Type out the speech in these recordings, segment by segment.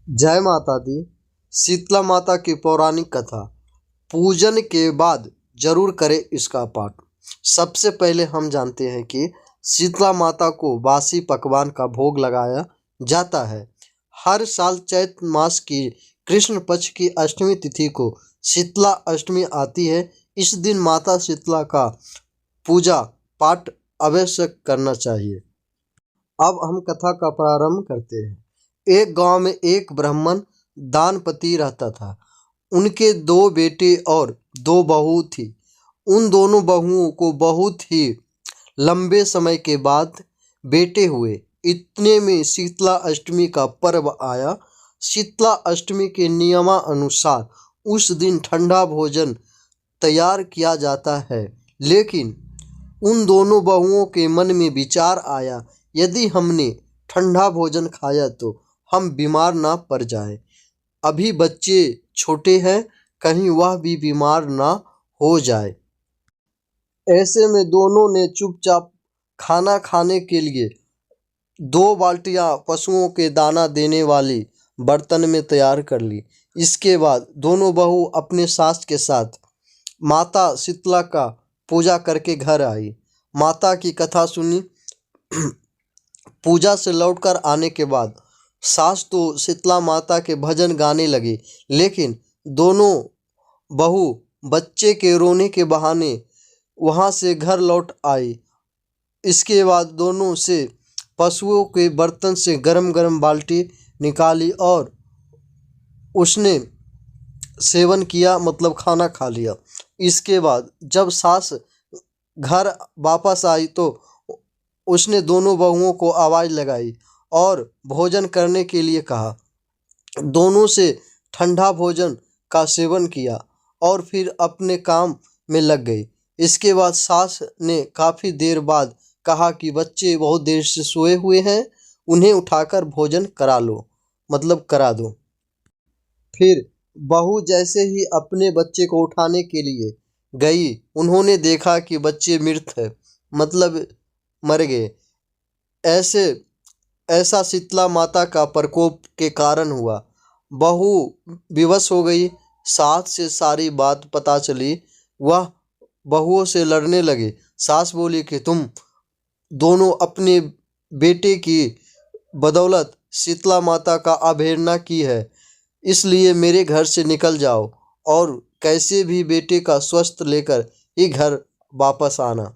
जय माता दी। शीतला माता की पौराणिक कथा। पूजन के बाद जरूर करें इसका पाठ। सबसे पहले हम जानते हैं कि शीतला माता को बासी पकवान का भोग लगाया जाता है। हर साल चैत्र मास की कृष्ण पक्ष की अष्टमी तिथि को शीतला अष्टमी आती है। इस दिन माता शीतला का पूजा पाठ अवश्य करना चाहिए। अब हम कथा का प्रारंभ करते हैं। एक गांव में एक ब्राह्मण दानपति रहता था। उनके दो बेटे और दो बहू थी। उन दोनों बहुओं को बहुत ही लंबे समय के बाद बेटे हुए। इतने में शीतला अष्टमी का पर्व आया। शीतला अष्टमी के नियमानुसार उस दिन ठंडा भोजन तैयार किया जाता है। लेकिन उन दोनों बहुओं के मन में विचार आया, यदि हमने ठंडा भोजन खाया तो हम बीमार ना पड़ जाए। अभी बच्चे छोटे हैं, कहीं वह भी बीमार ना हो जाए। ऐसे में दोनों ने चुपचाप खाना खाने के लिए 2 बाल्टियां पशुओं के दाना देने वाली बर्तन में तैयार कर ली। इसके बाद दोनों बहू अपने सास के साथ माता शीतला का पूजा करके घर आई। माता की कथा सुनी। पूजा से लौटकर आने के बाद सास तो शीतला माता के भजन गाने लगी, लेकिन दोनों बहू बच्चे के रोने के बहाने वहां से घर लौट आई। इसके बाद दोनों से पशुओं के बर्तन से गरम गरम बाल्टी निकाली और उसने सेवन किया, मतलब खाना खा लिया। इसके बाद जब सास घर वापस आई तो उसने दोनों बहुओं को आवाज़ लगाई और भोजन करने के लिए कहा। दोनों से ठंडा भोजन का सेवन किया और फिर अपने काम में लग गई। इसके बाद सास ने काफ़ी देर बाद कहा कि बच्चे बहुत देर से सोए हुए हैं, उन्हें उठाकर भोजन करा लो, मतलब करा दो। फिर बहू जैसे ही अपने बच्चे को उठाने के लिए गई, उन्होंने देखा कि बच्चे मृत है, मतलब मर गए। ऐसे ऐसा शीतला माता का प्रकोप के कारण हुआ। बहू विवश हो गई। सास से सारी बात पता चली। वह बहुओं से लड़ने लगे। सास बोली कि तुम दोनों अपने बेटे की बदौलत शीतला माता का अवहेलना की है, इसलिए मेरे घर से निकल जाओ और कैसे भी बेटे का स्वस्थ लेकर ही घर वापस आना।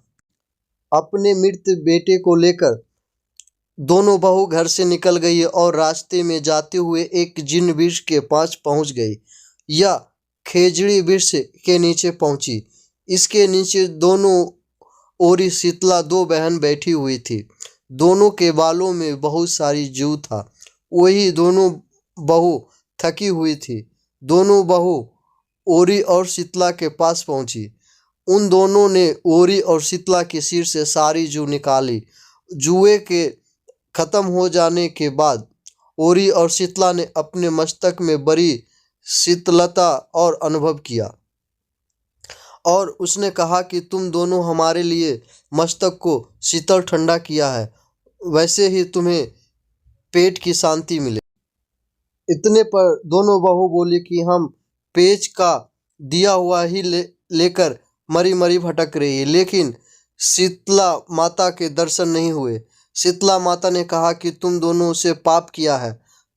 अपने मृत बेटे को लेकर दोनों बहू घर से निकल गई और रास्ते में जाते हुए एक जिन वृक्ष के पास पहुंच गई। यह खेजड़ी वृक्ष के नीचे पहुंची। इसके नीचे दोनों ओरी शीतला दो बहन बैठी हुई थी। दोनों के बालों में बहुत सारी जू था। वही दोनों बहू थकी हुई थी। दोनों बहू ओरी और शीतला के पास पहुंची। उन दोनों ने ओरी और शीतला के सिर से सारी जू निकाली। जुए के खत्म हो जाने के बाद ओरी और शीतला ने अपने मस्तक में बड़ी शीतलता और अनुभव किया और उसने कहा कि तुम दोनों हमारे लिए मस्तक को शीतल ठंडा किया है, वैसे ही तुम्हें पेट की शांति मिले। इतने पर दोनों बहू बोली कि हम पेच का दिया हुआ ही लेकर मरी मरी भटक रही है, लेकिन शीतला माता के दर्शन नहीं हुए। शीतला माता ने कहा कि तुम दोनों से पाप किया है,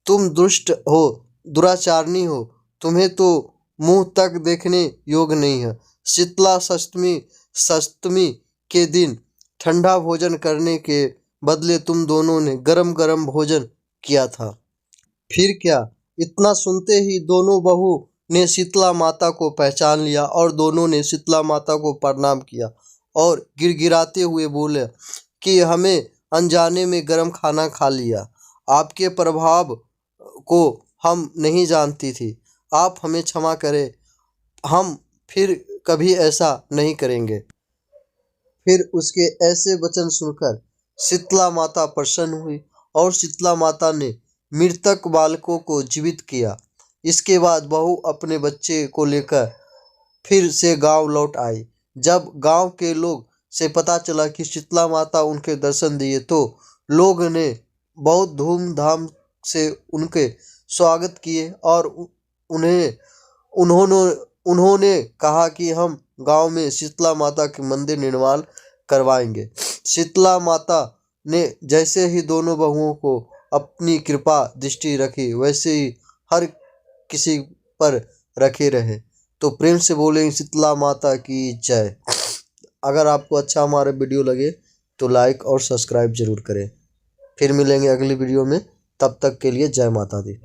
तुम दुष्ट हो, दुराचारणी हो, तुम्हें तो मुंह तक देखने योग्य नहीं है। शीतला सप्तमी के दिन ठंडा भोजन करने के बदले तुम दोनों ने गरम गरम भोजन किया था। फिर क्या? इतना सुनते ही दोनों बहू ने शीतला माता को पहचान लिया और दोनों ने शीतला माता को प्रणाम किया और गिड़गिड़ाते हुए बोले कि हमें अनजाने में गर्म खाना खा लिया। आपके प्रभाव को हम नहीं जानती थी, आप हमें क्षमा करें, हम फिर कभी ऐसा नहीं करेंगे। फिर उसके ऐसे वचन सुनकर शीतला माता प्रसन्न हुई और शीतला माता ने मृतक बालकों को जीवित किया। इसके बाद बहू अपने बच्चे को लेकर फिर से गांव लौट आई। जब गांव के लोग से पता चला कि शीतला माता उनके दर्शन दिए तो लोग ने बहुत धूमधाम से उनके स्वागत किए और उन्होंने उन्होंने कहा कि हम गांव में शीतला माता के मंदिर निर्माण करवाएंगे। शीतला माता ने जैसे ही दोनों बहुओं को अपनी कृपा दृष्टि रखी, वैसे ही हर किसी पर रखे रहे। तो प्रेम से बोलें शीतला माता की जय। अगर आपको अच्छा हमारा वीडियो लगे तो लाइक और सब्सक्राइब जरूर करें। फिर मिलेंगे अगली वीडियो में, तब तक के लिए जय माता दी।